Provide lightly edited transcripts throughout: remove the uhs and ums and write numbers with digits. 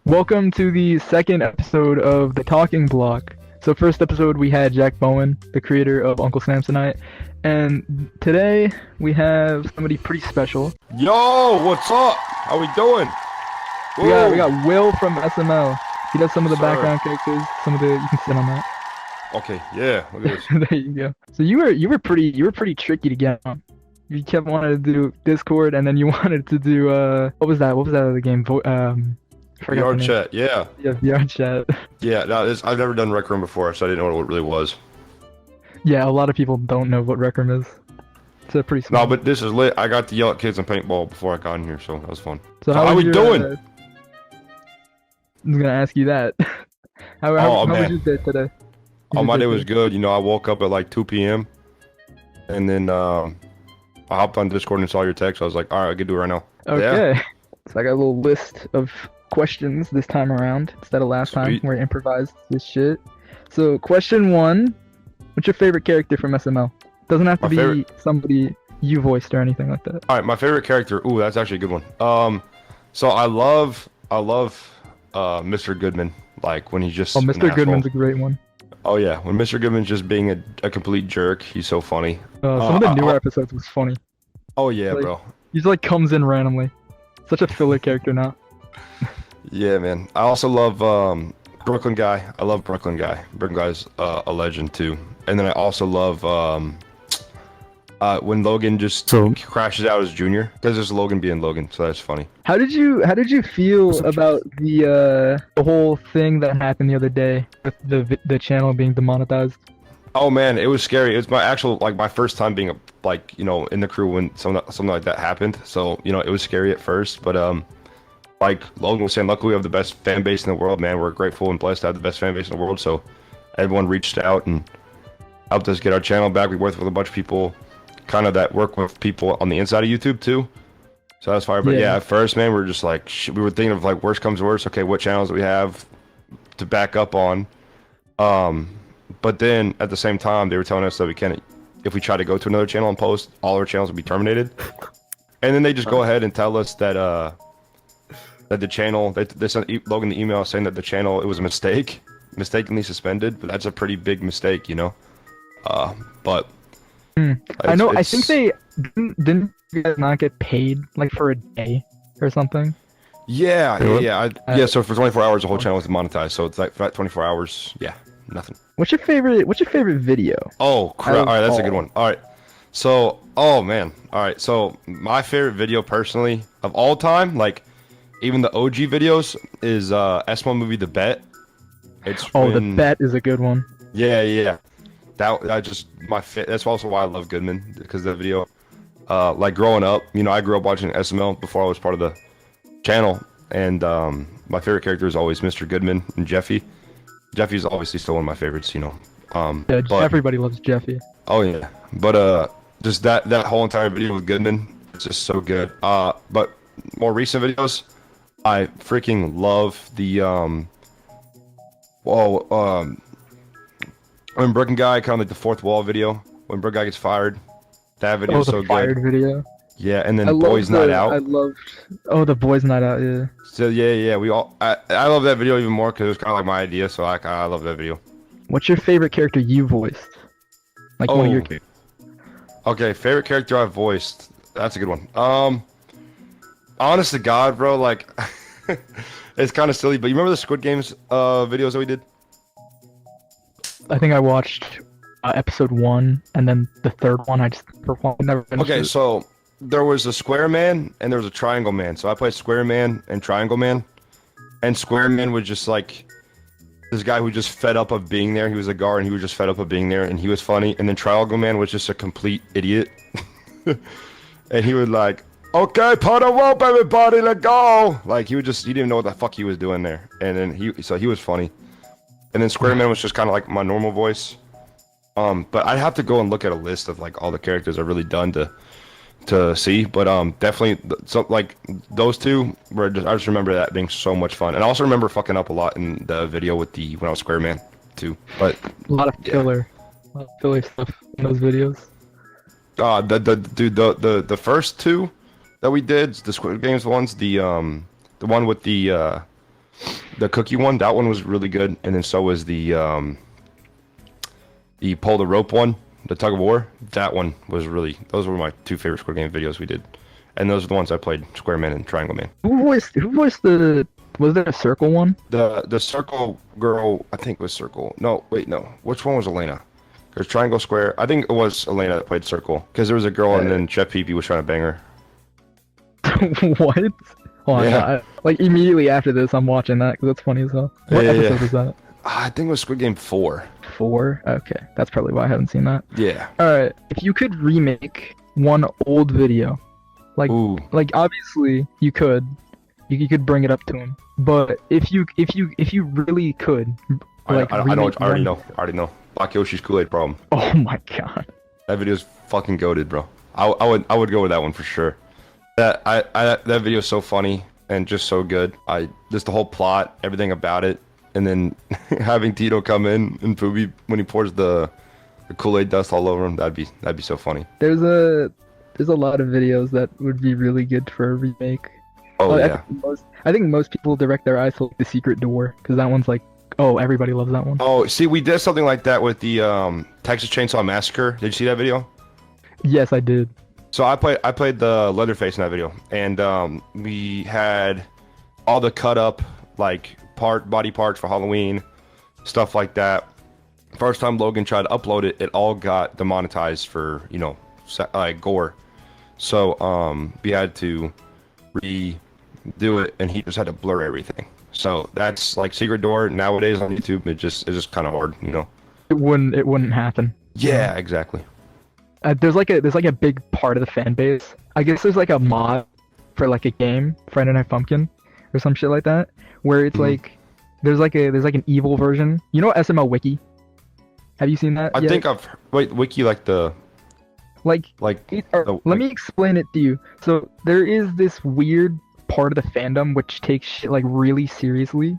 Welcome to the second episode of The Talking Block. So first episode we had Jack Bowen, the creator of Uncle Samsonite, and today we have somebody pretty special. Yo, what's up? How we doing? We got Will from SML. He does some of the background characters, you can sit on that. Okay, yeah, look at this. There you go. So you were pretty tricky to get on. You kept wanting to do Discord, and then you wanted to do what was that other game? VR chat, yeah. Yeah, VR chat. Yeah, no, I've never done Rec Room before, so I didn't know what it really was. Yeah, a lot of people don't know what Rec Room is. It's a pretty small. No, but this is lit. I got to yell at kids and paintball before I got in here, so that was fun. So how we doing? I was gonna ask you that. how was your day today? My day was good. You know, I woke up at like 2 p.m. and then I hopped on Discord and saw your text. I was like, all right, I can do it right now. Okay. Yeah. So I got a little list of questions this time around instead of last time where I improvised this shit. So question 1, what's your favorite character from SML? Doesn't have to be somebody you voiced or anything like that. All right, my favorite character. Ooh, that's actually a good one. So I love Mr. Goodman. Like when he's just Mr. Goodman's a great one. Oh yeah, when Mr. Goodman's just being a complete jerk, he's so funny. Some of the newer episodes was funny. Oh yeah, like, bro. He just like comes in randomly. Such a filler character now. Yeah, man. I also love Brooklyn Guy. I love Brooklyn Guy. Brooklyn Guy's a legend too. And then I also love when Logan just crashes out as Junior, because there's Logan being Logan, so that's funny. How did you feel about the whole thing that happened the other day with the channel being demonetized? Oh man, it was scary. It was my first time being in the crew when something like that happened. So it was scary at first, but like Logan was saying, luckily we have the best fan base in the world, man. We're grateful and blessed to have the best fan base in the world. So everyone reached out and helped us get our channel back. We worked with a bunch of people kind of that work with people on the inside of YouTube too. So that's fire. But yeah, at first, man, we were just like, we were thinking of like worst comes to worst. Okay, what channels do we have to back up on? But then at the same time, they were telling us that we can't, if we try to go to another channel and post, all our channels will be terminated. And then they just go ahead and tell us that that the channel, they sent Logan the email saying that the channel, it was a mistake, mistakenly suspended. But that's a pretty big mistake, but I know. I think they didn't you guys not get paid like for a day or something. Yeah. So for 24 hours, the whole channel was demonetized. So it's like for that 24 hours, yeah, nothing. What's your favorite video? Oh crap! All right, that's a good one. All right, so man, all right. So my favorite video personally of all time, like even the OG videos, is S1 movie The Bet. The Bet is a good one. Yeah. That just that's also why I love Goodman, because the video, like growing up, I grew up watching SML before I was part of the channel, and my favorite character is always Mr. Goodman and Jeffy. Jeffy's obviously still one of my favorites, Yeah, everybody loves Jeffy. Oh yeah, but just that whole entire video with Goodman, it's just so good. But more recent videos, I freaking love the when Brooklyn Guy, kind of like the fourth wall video, when Brooklyn Guy gets fired, that video is so good. Fired video. Yeah, and then Boys Night Out. I loved. Oh, the Boys Night Out. Yeah. So yeah, I love that video even more because it was kind of like my idea. So I love that video. What's your favorite character you voiced? Like one of your characters. Okay, favorite character I voiced. That's a good one. Honest to God, bro, like it's kind of silly, but you remember the Squid Games videos that we did? I think I watched episode 1 and then the third one. I just never finished. Okay, so there was a Square Man and there was a Triangle Man. So I played Square Man and Triangle Man, and Square Man was just like this guy who just fed up of being there. He was a guard and he was just fed up of being there, and he was funny. And then Triangle Man was just a complete idiot, and he would like, okay, put a rope, everybody, let go. Like he didn't even know what the fuck he was doing there. And then he was funny. And then Square Man was just kind of like my normal voice. But I'd have to go and look at a list of like all the characters I've really done to see. But definitely, so like those two were I just remember that being so much fun. And I also remember fucking up a lot in the video with when I was Square Man too. But a lot of filler stuff in those videos. The first two that we did, the Squid Games ones, the one with the the cookie one, that one was really good, and then so was the pull the rope one, the tug of war. That one was really. Those were my two favorite Squid Game videos we did, and those are the ones I played, Square Man and Triangle Man. Who voiced the? Was there a circle one? The circle girl, I think was circle. No, wait, no. Which one was Elena? There's triangle, square. I think it was Elena that played circle, because there was a girl, and then Chef Pee was trying to bang her. What? Oh, Yeah. like immediately after this, I'm watching that because that's funny as hell. What episode is that? I think it was Squid Game 4. 4? Okay, that's probably why I haven't seen that. Yeah. Alright, if you could remake one old video, like obviously you could bring it up to him, but if you really could, like I already know. Black Yoshi's Kool-Aid problem. Oh my god. That video's fucking goated, bro. I would go with that one for sure. That video is so funny and just so good. Just the whole plot, everything about it, and then having Tito come in and Pooby when he pours the Kool-Aid dust all over him. That'd be so funny. There's a lot of videos that would be really good for a remake. Oh yeah. I think most people direct their eyes to like, The Secret Door, because that one's like, oh, everybody loves that one. Oh, see, we did something like that with the Texas Chainsaw Massacre. Did you see that video? Yes, I did. So I played the Leatherface in that video, and we had all the cut up like body parts for Halloween, stuff like that. First time Logan tried to upload it, it all got demonetized for gore. So we had to redo it, and he just had to blur everything. So that's like Secret Door nowadays on YouTube. It's just kind of hard, you know. It wouldn't happen. Yeah, exactly. There's like a big part of the fan base. I guess there's like a mod for like a game, Friday Night Pumpkin, or some shit like that, where it's like there's like an evil version. You know SML Wiki? Have you seen that? I think Wiki like the let me explain it to you. So there is this weird part of the fandom which takes shit like really seriously.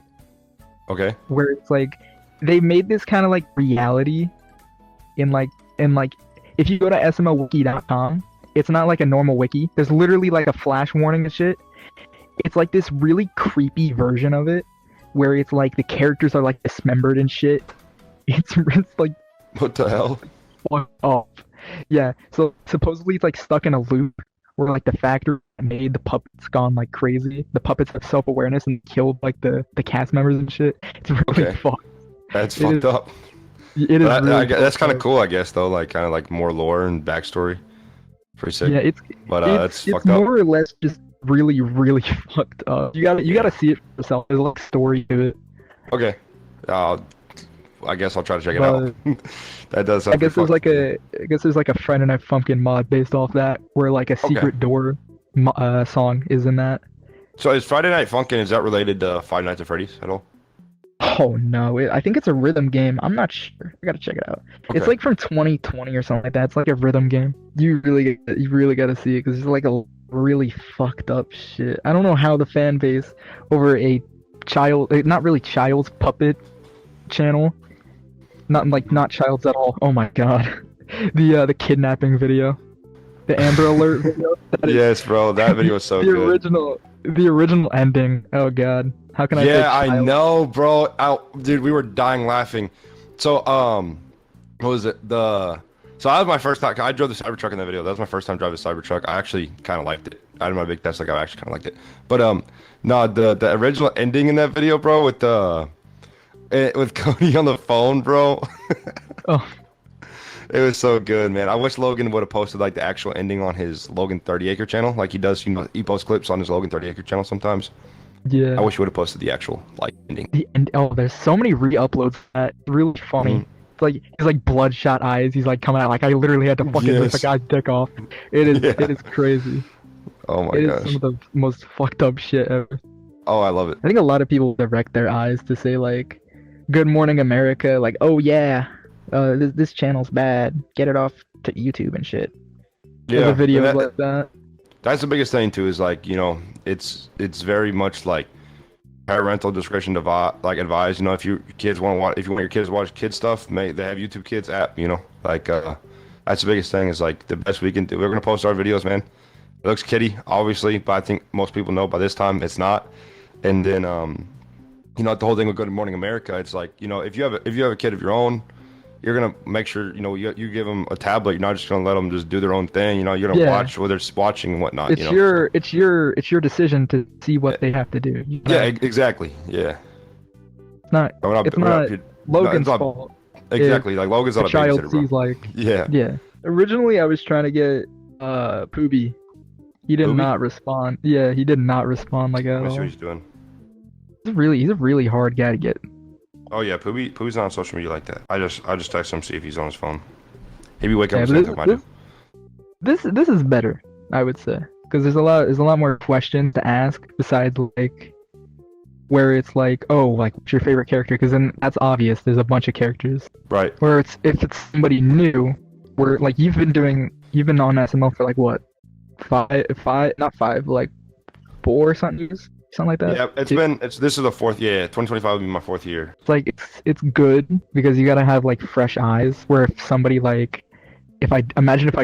Okay. Where it's like they made this kind of like reality in like if you go to smlwiki.com, it's not like a normal wiki. There's literally like a flash warning and shit. It's like this really creepy version of it where it's like the characters are like dismembered and shit. It's like what the hell? Fuck off. Yeah, so supposedly it's like stuck in a loop where like the factory made the puppets gone like crazy. The puppets have self-awareness and killed like the cast members and shit. It's really fucked. That's fucked up. It is. That's kind of cool, I guess, though. Like kind of like more lore and backstory. Pretty sick. Yeah, it's fucked up. more or less just really, really fucked up. You gotta see it for yourself. There's like story to it. Okay. I guess I'll try to check it out. That does sound I guess there's like a Friday Night Pumpkin mod based off that, where like a Secret Door song is in that. So is Friday Night Funkin', is that related to Five Nights at Freddy's at all? Oh no, I think it's a rhythm game. I'm not sure. I gotta check it out. Okay. It's like from 2020 or something like that. It's like a rhythm game. You really gotta see it because it's like a really fucked up shit. I don't know how the fan base over a not really child's puppet channel, not child's at all. Oh my god, the kidnapping video, the Amber Alert video. Yes, bro, that video was so good. The original ending. Oh god. How can I? Yeah, I know, bro. Dude, we were dying laughing. So, what was it? So that was my first time. I drove the Cybertruck in that video. That was my first time driving a Cybertruck. I actually kind of liked it. Out of my big test, like I actually kind of liked it. But no, the original ending in that video, bro, with Cody on the phone, bro. Oh. It was so good, man. I wish Logan would have posted like the actual ending on his Logan 30 Acre channel, like he does. You know, he posts clips on his Logan 30 Acre channel sometimes. Yeah. I wish he would have posted the actual like ending. There's so many re-uploads that really funny. It's like he's like bloodshot eyes. He's like coming out like I literally had to fucking rip a guy's dick off. It is crazy. Oh my gosh. It is some of the most fucked up shit ever. Oh, I love it. I think a lot of people direct their eyes to say like, "Good Morning America," like, "Oh yeah, this channel's bad. Get it off to YouTube and shit." Yeah. The videos like that. That's the biggest thing too. Is like, you know, it's very much like parental discretion advised. You know, if you want your kids to watch kid stuff, they have YouTube Kids app. You know, like that's the biggest thing. Is like the best we can do. We're gonna post our videos, man. It looks kiddie, obviously, but I think most people know by this time it's not. And then you know, the whole thing with Good Morning America, it's like, you know, if you have a kid of your own, you're gonna make sure, you know, you give them a tablet. You're not just gonna let them just do their own thing. You know, you're gonna watch what they're watching and whatnot. It's your decision to see what they have to do. Yeah, exactly. Yeah. It's not Logan's fault. Exactly. Like Logan's not a child babysitter, sees bro. like Yeah. Originally, I was trying to get Pooby. He did not respond. Yeah, he did not respond like at all. Let me see what he's doing. He's a really hard guy to get. Oh yeah, Pooby's not on social media like that. I just text him, see if he's on his phone. He be waking up at the same time I do. This is better, I would say, because there's a lot more questions to ask besides like where it's like, oh, like what's your favorite character? Because then that's obvious. There's a bunch of characters. Right. Where if it's somebody new, where like you've been on SML for like what, not five, like 4 something like that. Yeah, this is the 4th. Yeah, 2025 will be my 4th year. It's like it's good because you gotta have like fresh eyes. Where if somebody like, if I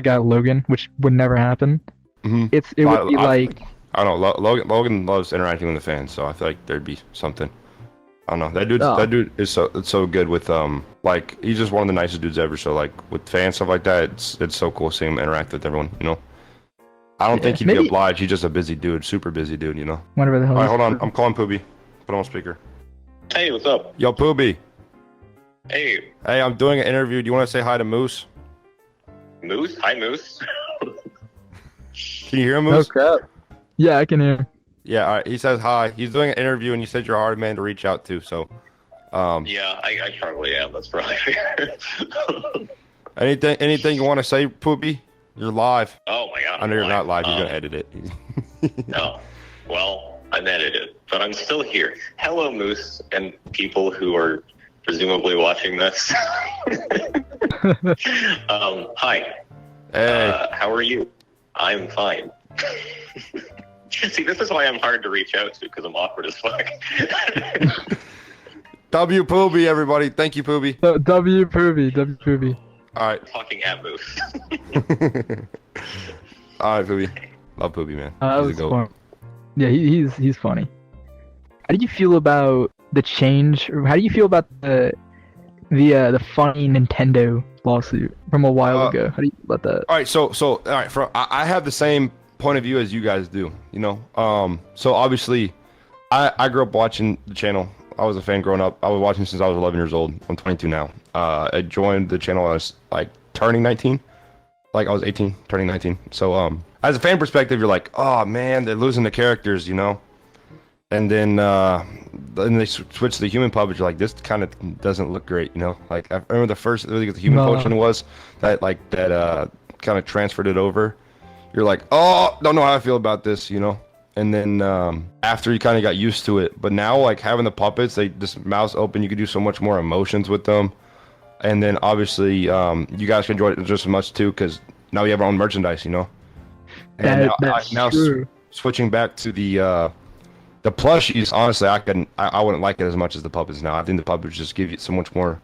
got Logan, which would never happen, it would be like. I don't know. Logan loves interacting with the fans, so I feel like there'd be something. I don't know. That dude is so good with like he's just one of the nicest dudes ever. So like with fans stuff like that, it's so cool seeing him interact with everyone. You know. I don't think he'd be obliged. He's just a busy dude, super busy dude. You know. Whatever the hell. All right, hold on. I'm calling Pooby. Put on speaker. Hey, what's up? Yo, Pooby. Hey. Hey, I'm doing an interview. Do you want to say hi to Moose? Moose? Hi, Moose. Can you hear him, Moose? Oh crap. Yeah, I can hear. Yeah, all right. He says hi. He's doing an interview, and you said you're a hard man to reach out to. So, yeah, I probably am. That's probably fair. anything you want to say, Pooby? You're live. Oh my god. I know you're not live. You're gonna edit it. No. Well, I'm edited, but I'm still here. Hello, Moose, and people who are presumably watching this. Hi. Hey. How are you? I'm fine. See, this is why I'm hard to reach out to, because I'm awkward as fuck. W Pooby, everybody. Thank you, Pooby. W Pooby. All right. Talking at Moose. All right, Pooby. Love Pooby, man. That was fun. Yeah, he's funny. How do you feel about the change? Or how do you feel about the funny Nintendo lawsuit from a while ago? How do you feel about that? All right, so all right, I have the same point of view as you guys do, you know. So obviously, I grew up watching the channel. I was a fan growing up. I was watching since I was 11 years old. I'm 22 now. I joined the channel when I was like turning 19. Like I was 18, turning 19. So as a fan perspective, you're like, oh man, they're losing the characters, you know. And then they switch to the human puppet. You're like, this kind of doesn't look great, you know. Like I remember the first the human potion was that kind of transferred it over. You're like, oh, don't know how I feel about this, you know. And then after you kind of got used to it, but now like having the puppets, they just mouse open, you can do so much more emotions with them. And then obviously you guys can enjoy it just as much too, because now we have our own merchandise, you know. And that's true. Switching back to the plushies, honestly, I wouldn't like it as much as the puppets now. I think the puppets just give you so much more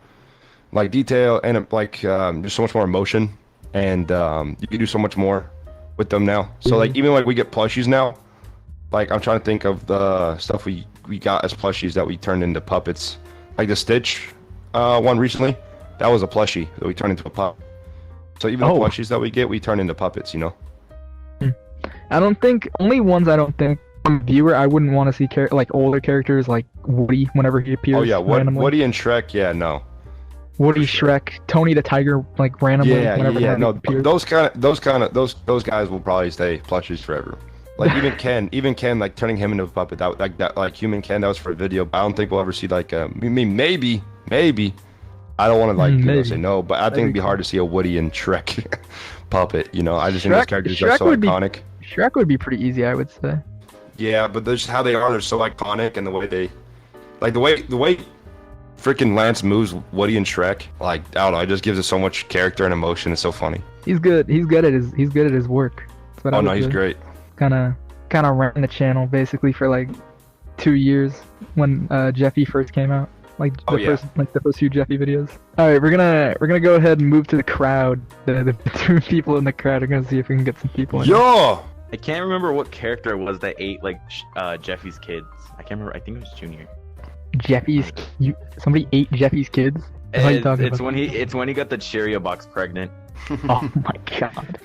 like detail and like just so much more emotion, and you can do so much more with them now. So like even like we get plushies now, like I'm trying to think of the stuff we got as plushies that we turned into puppets. Like the Stitch one recently, that was a plushie that we turned into a pup. So even the plushies that we get, we turn into puppets, you know. I don't think from a viewer, I wouldn't want to see like older characters like Woody whenever he appears. Oh yeah, Woody and Shrek, yeah, no. Woody, Shrek, Tony the Tiger, like randomly. Yeah. No, those guys will probably stay plushies forever. Like even Ken, like turning him into a puppet, like human Ken, that was for a video. But I don't think we'll ever see like maybe. I don't want to like say no, but I think it'd be hard to see a Woody and Shrek puppet. You know, I just think those characters are so iconic. Shrek would be pretty easy, I would say. Yeah, but that's just how they are. They're so iconic, and the way they, like the way freaking Lance moves Woody and Shrek, like I don't know, it just gives it so much character and emotion. It's so funny. He's good at his work. He's great. Kind of ran the channel basically for like 2 years when Jeffy first came out. Like the first few Jeffy videos. All right, we're gonna go ahead and move to the crowd. The 2 people in the crowd are gonna see if we can get some people in. Yo! I can't remember what character it was that ate like Jeffy's kids. I can't remember. I think it was Junior. Jeffy's. Somebody ate Jeffy's kids. What are you talking It's about? when he got the Cheerio box pregnant. Oh my god.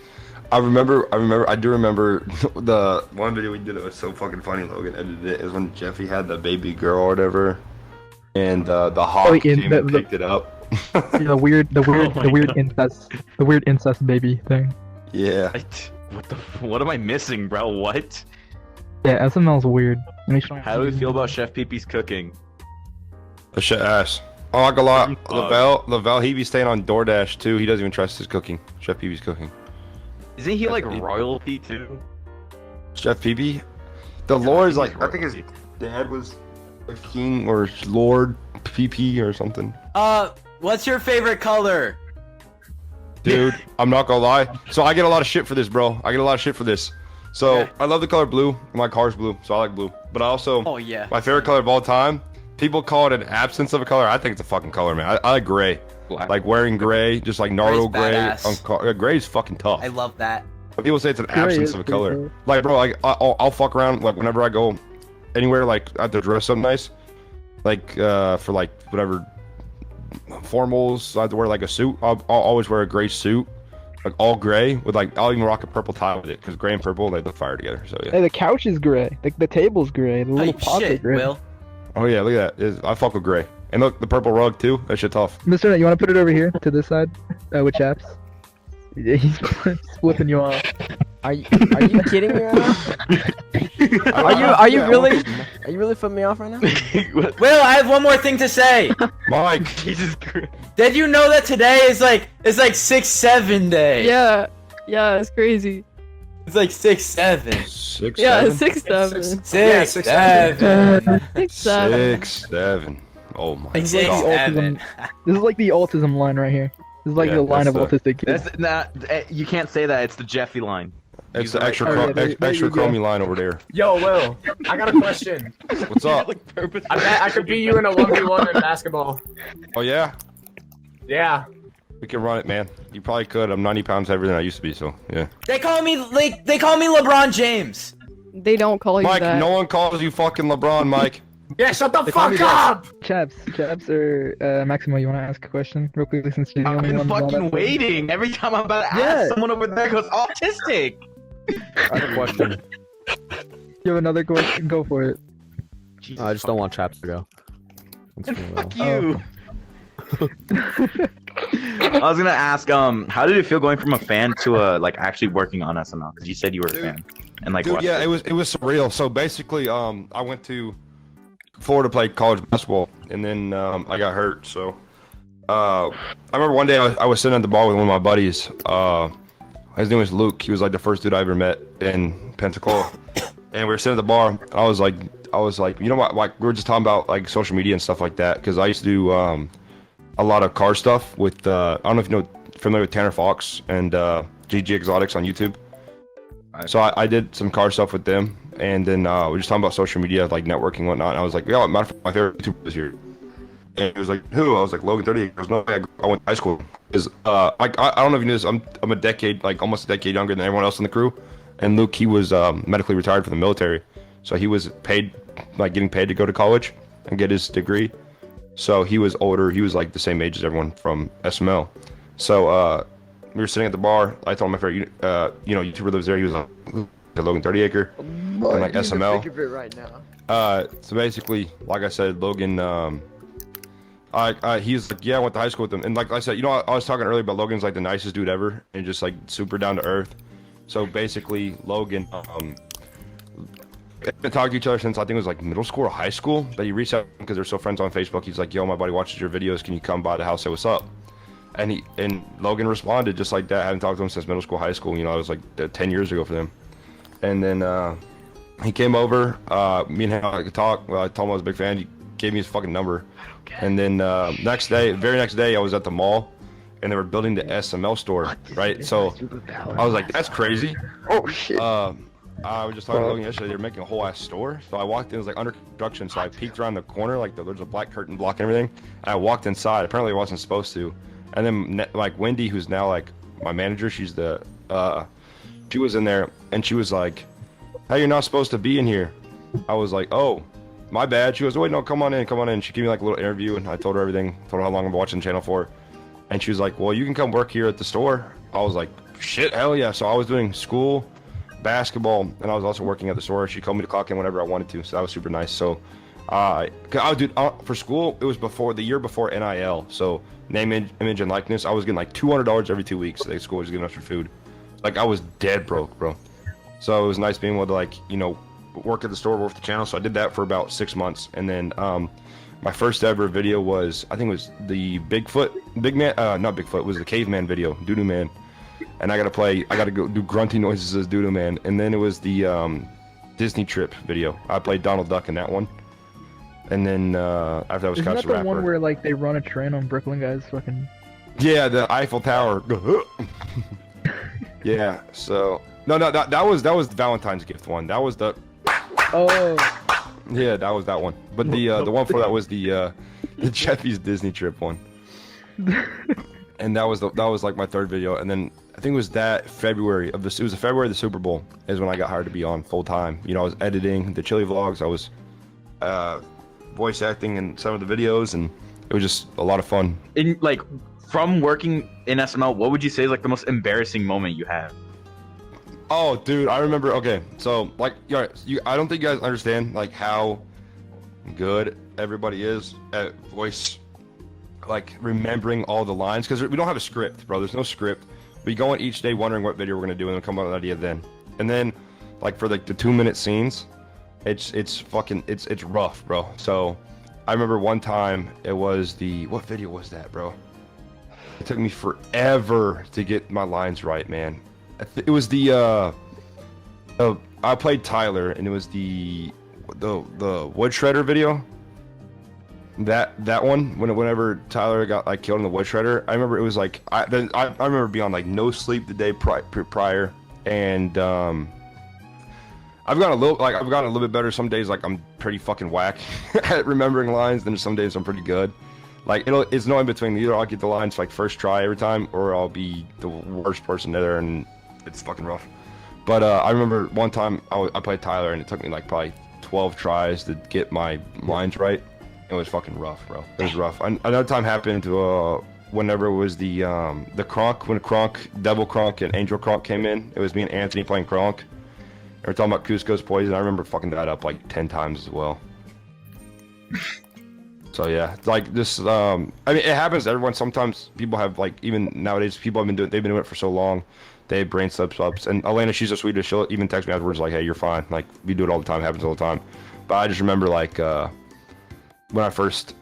I do remember the one video we did. It was so fucking funny. Logan edited it. Is when Jeffy had the baby girl or whatever, and the hawk came and picked it up. Yeah, the weird incest baby thing. Yeah. What am I missing, bro? What? Yeah, SML's weird. How do we feel about Chef Pee-Pee's cooking? A shit ass. Oh, I got a lot. Lavelle, he be staying on DoorDash too. He doesn't even trust his cooking. Chef Pee-Pee's cooking. Isn't he like royalty too? Chef Pee-Pee? The Lord is like, I think his dad was a king or Lord Pee-Pee or something. What's your favorite color? Dude, I'm not gonna lie. So I get a lot of shit for this, bro. I get a lot of shit for this. So Okay. I love the color blue. My car's blue, so I like blue. But I also, Oh yeah. my favorite color of all time. People call it an absence of a color. I think it's a fucking color, man. I like gray. Black. Like wearing gray, just like Naruto Gray's gray. badass. Gray is fucking tough. I love that. But people say it's an Gray absence is of a pretty color. cool. Like, bro, like I'll fuck around. Like whenever I go anywhere, like I have to dress up nice. Like for like whatever formals, I have to wear like a suit. I'll always wear a gray suit, like all gray with like I'll even rock a purple tie with it because gray and purple they look fire together. So yeah. Hey, the couch is gray. The table's gray. The little Type pots are shit, gray. Will. Oh yeah, look at that. I fuck with gray. And look, the purple rug too. That shit tough. Mr. Nut, you want to put it over here to this side with chaps? Yeah, he's flipping you off. Are you kidding me right now? Are you really flipping me off right now? Will, I have one more thing to say. Mike. Jesus Christ. Did you know that today is like 6-7 day? Yeah, it's crazy. It's like 6-7. 6, Yeah, 7? 6-7. 6-7. 6-7. 6, 7. Oh my Six, This is god. like seven. This is like the autism line right here. This is like Yeah, the line of that's autistic kids. That's not. You can't say that. It's the Jeffy line. It's the Right. extra, Oh, yeah, there extra you go. chromey line over there. Yo, Will, I got a question. What's up? I bet I could beat you in a 1v1 in basketball. Oh yeah, Yeah. we can run it, man. You probably could. I'm 90 pounds heavier than I used to be, so yeah. They call me LeBron James. They don't call you Mike, that. no one calls you fucking LeBron, Mike. Yeah, shut the call me fuck up! Chaps or Maximo, you want to ask a question real quickly since you're the I've only been one. brought fucking up? waiting. Every time I'm about to Yeah. ask, someone over there goes autistic. I have a question. You have another question? Go for it. I just don't want Chaps to go. Fuck you. I was gonna ask, how did it feel going from a fan to like actually working on SNL? Because you said you were a fan and like Dude, watched yeah, it. it was surreal. So basically, I went to Florida to play college basketball, and then I got hurt. So I remember one day I was sitting at the bar with one of my buddies. His name was Luke. He was like the first dude I ever met in Pensacola, and we were sitting at the bar. I was like, you know what? Like we were just talking about like social media and stuff like that because I used to do a lot of car stuff with I don't know if you know familiar with Tanner Fox and GG Exotics on YouTube. So I did some car stuff with them, and then we were just talking about social media, like networking and whatnot. And I was like, yeah, my favorite YouTuber this year. And he was like, who? I was like, Logan 30. He goes, no, I went to high school. Because I don't know if you knew this, I'm a decade, like almost a decade younger than everyone else in the crew. And Luke, he was medically retired from the military. So he was paid, like getting paid to go to college and get his degree. So he was older. He was like the same age as everyone from SML. So we were sitting at the bar. I told him my favorite, YouTuber lives there. He was like, Logan 30 Acre. And like SML. Right now. So basically, like I said, Logan, he's like, yeah, I went to high school with him. And like I said, I was talking earlier about Logan's like the nicest dude ever and just like super down to earth. So basically, Logan, they've been talking to each other since I think it was like middle school or high school. But he reached out because they're still friends on Facebook. He's like, yo, my buddy watches your videos. Can you come by the house? Say what's up? And Logan responded just like that. I haven't talked to him since middle school, high school. It was like 10 years ago for them. And then he came over. Me and him I could talk. Well, I told him I was a big fan. He gave me his fucking number. And then very next day, I was at the mall, and they were building the SML store, right? So I was like, that's crazy. Oh shit. I was just talking to Logan yesterday. They were making a whole ass store. So I walked in. It was like under construction. So I peeked around the corner, like there's a black curtain blocking everything. And I walked inside. Apparently, I wasn't supposed to. And then like Wendy, who's now like my manager, she was in there, and she was like, "Hey, you're not supposed to be in here." I was like, "Oh." my bad. She goes, wait, no, come on in, come on in. She gave me like a little interview, and I told her everything, told her how long I've been watching the channel for. And she was like, well, you can come work here at the store. I was like, shit, hell yeah. So I was doing school, basketball, and I was also working at the store. She told me to clock in whenever I wanted to, so that was super nice. So for school, it was the year before NIL. So name, image, and likeness. I was getting like $200 every 2 weeks. The school was giving us for food. Like I was dead broke, bro. So it was nice being able to like, you know, work at the store, work the channel. So I did that for about 6 months, and then my first ever video was, I think it was the not Bigfoot, it was the caveman video, Doodoo Man. And I gotta go do grunty noises as Doodoo Man. And then it was the Disney trip video. I played Donald Duck in that one. And then after that was Isn't Couch that the Rapper. one where like they run a train on Brooklyn guys fucking? Yeah, the Eiffel Tower. Yeah. So no, that was the Valentine's gift one. That was the. Oh. Yeah, that was that one. But the one before that was the Jeffy's Disney trip one. And that was like my third video. And then I think it was that February of this. It was the February of the Super Bowl is when I got hired to be on full time. You know, I was editing the Chili vlogs. I was voice acting in some of the videos, and it was just a lot of fun. In like from working in SML, what would you say is like the most embarrassing moment you have? Oh, dude, I remember. Okay, so like, I don't think you guys understand like how good everybody is at voice, like remembering all the lines, because we don't have a script, bro. There's no script. We go in each day wondering what video we're gonna do, and then come up with an idea then. And then, like for like the 2-minute scenes, it's rough, bro. So I remember one time it was what video was that, bro? It took me forever to get my lines right, man. It was I played Tyler, and it was the wood shredder video. That one, whenever Tyler got like killed in the wood shredder, I remember it was like I remember being on like no sleep the day prior, and I've gotten a little bit better. Some days like I'm pretty fucking whack at remembering lines, then some days I'm pretty good. Like it's no in between. Either I'll get the lines like first try every time, or I'll be the worst person there, and it's fucking rough. But I remember one time I played Tyler, and it took me like probably 12 tries to get my lines right. It was fucking rough, bro. It was rough. Another time happened whenever it was the Kronk, when Kronk, Devil Kronk, and Angel Kronk came in. It was me and Anthony playing Kronk. We were talking about Cusco's poison. I remember fucking that up like 10 times as well. So yeah, like this. I mean, it happens to everyone. Sometimes people have like, even nowadays, they've been doing it for so long. They have brain slips. And Elena, she's so sweet. She'll even text me afterwards like, "Hey, you're fine. Like we do it all the time. It happens all the time." But I just remember like when I first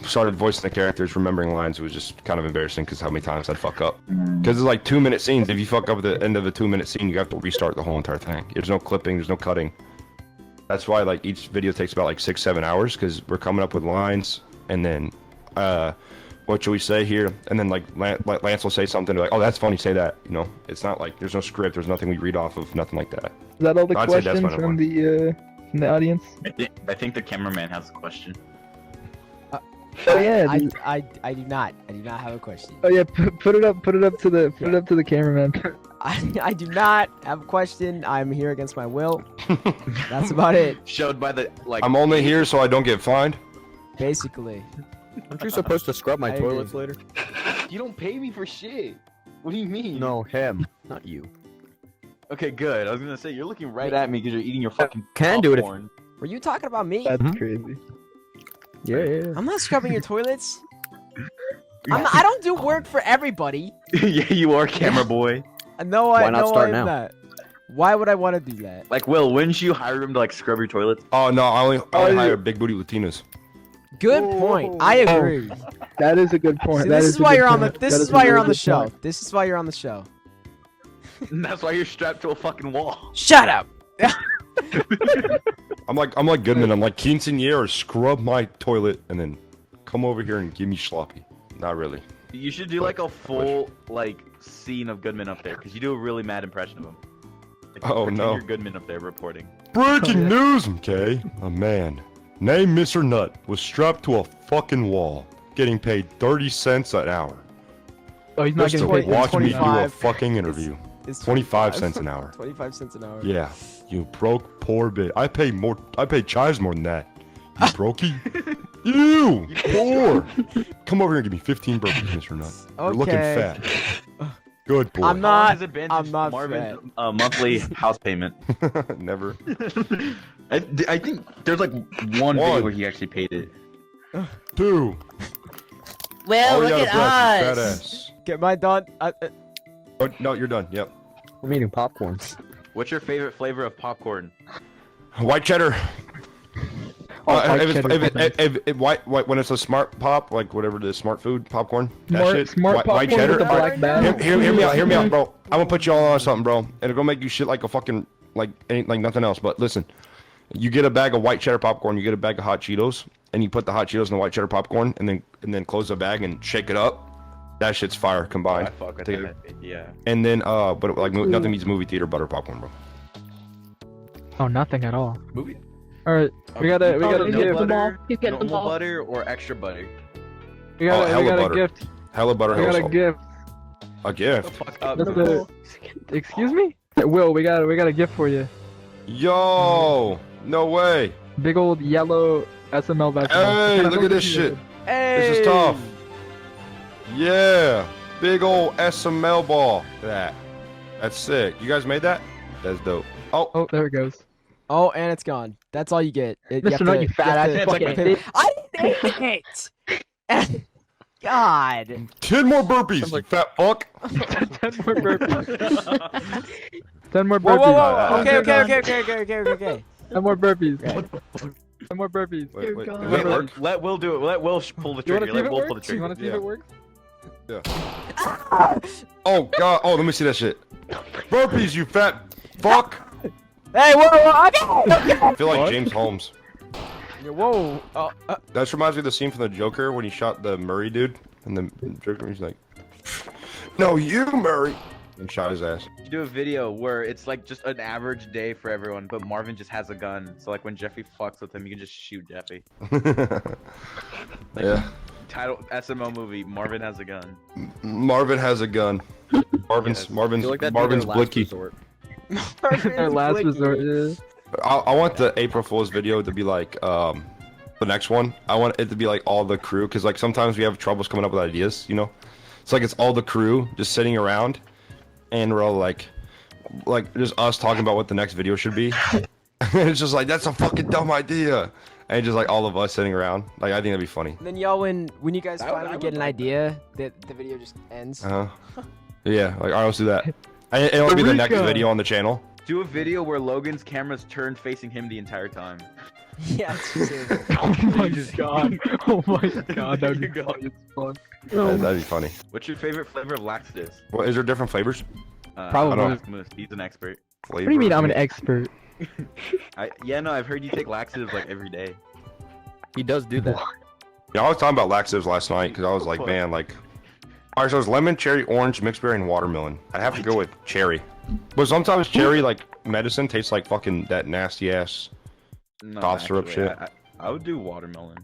started voicing the characters, remembering lines was just kind of embarrassing because how many times I'd fuck up. Because it's like 2-minute scenes. If you fuck up at the end of a 2-minute scene, you have to restart the whole entire thing. There's no clipping. There's no cutting. That's why like each video takes about like 6-7 hours, because we're coming up with lines, and then what should we say here? And then like Lance will say something like, "Oh, that's funny. Say that." You know, it's not like there's no script. There's nothing we read off of. Nothing like that. Is that all the I'd say that's questions my number from one. the audience? I think the cameraman has a question. Oh yeah. I do not have a question. Oh yeah. Put it up to the cameraman. I do not have a question. I'm here against my will. That's about it. Showed by the like. I'm only here so I don't get fined. Basically. Aren't you supposed to scrub my I toilets agree. later? You don't pay me for shit. What do you mean? No, him, not you. Okay, good. I was gonna say you're looking right at me because you're eating your fucking. Can do it if- popcorn. Were you talking about me? That's crazy. Yeah. I'm not scrubbing your toilets. I don't do work for everybody. Yeah, you are, camera boy. No, Why I not no, start I am now? not. Why would I want to do that? Like, Will, wouldn't you hire him to like scrub your toilets? Oh no, I only hire big booty Latinas. Good point. I agree. That is a good point. See, That this is is a why good you're on the. point. This That is a why you're very on the good show. point. This is why you're on the show. And that's why you're strapped to a fucking wall. Shut up. I'm like Goodman. I'm like quinceañera, scrub my toilet and then come over here and give me sloppy. Not really. You should do like a full like scene of Goodman up there, because you do a really mad impression of him. Like, Oh, pretend no. You're Goodman up there reporting. Breaking news, okay? A man named Mr. Nut was strapped to a fucking wall, getting paid 30 cents an hour. Oh, he's not Just to getting paid. watch me do a 25. fucking interview. It's 25 cents an hour. 25 cents an hour. Yeah, you broke poor bit. I pay chives more than that. You brokey. You poor. Come over here and give me 15 burpees, Mr. Nut. You're looking Okay. fat. Good boy. I'm How long not. has it been I'm since not Marvin's monthly house payment? Never. I think there's like one video where he actually paid it. 2. Will, All look you out of at breath, you fat us. ass. Get mine done. Oh, no, you're done. Yep. I'm eating popcorn. What's your favorite flavor of popcorn? White cheddar. Oh, white if, cheddar if, popcorn. if white when it's a smart pop, like whatever it is, smart food popcorn. That Smart, shit. smart white popcorn cheddar. with the black bag. Hear me out, bro. I'm gonna put you all on something, bro, and it'll make you shit like a fucking like nothing else. But listen, you get a bag of white cheddar popcorn, you get a bag of hot Cheetos, and you put the hot Cheetos in the white cheddar popcorn, and then close the bag and shake it up. That shit's fire combined. I fuck with together. that. Yeah. And then but like nothing beats movie theater butter popcorn, bro. Oh, nothing at all. Movie. All right, we gotta No give. butter, You get them normal all. butter, or extra butter? We gotta, hella we got butter. a gift. Hella butter. We hella got a salt. gift. A gift. Fuck up. That's the- Excuse me? Will, we got a gift for you. Yo, no way. Big old yellow SML basketball. Hey, Kinda look at this funky. shit. Hey. This is tough. Yeah, big old SML ball. That's sick. You guys made that? That's dope. Oh, Oh, there it goes. Oh, and it's gone. That's all you get. Mr. Nut, you fat ass fucking bitch. I didn't it. God. 10 more burpees, you fat fuck. 10 more burpees. 10 more burpees. Whoa, whoa, whoa. Oh, Okay, they're okay, gone. okay. 10 more burpees. 10 more burpees. Wait, wait, God. did that work? Let Will do it. Let Will pull the You wanna trigger. see if Let it Will pull the works? You trigger. wanna see if Yeah. it works? Oh god. Oh, let me see that shit. Burpees, you fat fuck. Hey, whoa, okay. I feel like James Holmes. Whoa. That reminds me of the scene from the Joker when he shot the Murray dude, and the Joker he's like, "No, you Murray," and shot his ass. You do a video where it's like just an average day for everyone, but Marvin just has a gun. So like when Jeffy fucks with him, you can just shoot Jeffy. Yeah. Title SMO movie. Marvin has a gun. Marvin has a gun. Marvin's Yes. I feel like that'd be Marvin's their last blicky. resort. Our last resort is. I want the April Fool's video to be like the next one. I want it to be like all the crew, because like sometimes we have troubles coming up with ideas, you know. It's like it's all the crew just sitting around, and we're all like just us talking about what the next video should be. It's just like that's a fucking dumb idea, and just like all of us sitting around. Like I think that'd be funny. And then y'all, when you guys I finally would get an like idea, the video just ends. Yeah, like alright, let's do that. And it'll be the next Eureka! video on the channel. Do a video where Logan's camera's turned facing him the entire time. Yeah, it's just, Oh my god. Oh my god, that would be funny as fuck. That'd be funny. What's your favorite flavor of laxatives? Well, is there different flavors? Probably. I'll ask Moose. He's an expert. What do you mean I'm an expert? Yeah, no, I've heard you take laxatives like every day. He does do that. Yeah, I was talking about laxatives last night because I was like, man, like, all right, so it's lemon, cherry, orange, mixed berry, and watermelon. I'd have to go with cherry, but sometimes cherry, like medicine, tastes like fucking that nasty ass. No, Cough syrup actually, shit. I would do watermelon.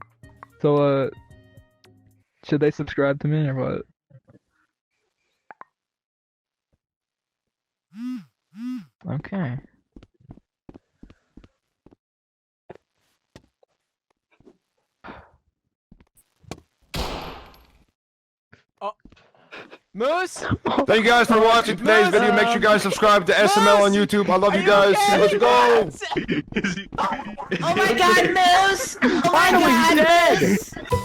So, should they subscribe to me or what? Okay. Moose. Thank you guys for watching today's video. Make sure you guys subscribe to SML on YouTube. I love you guys. Let's go. Oh my god, Moose! Oh my god!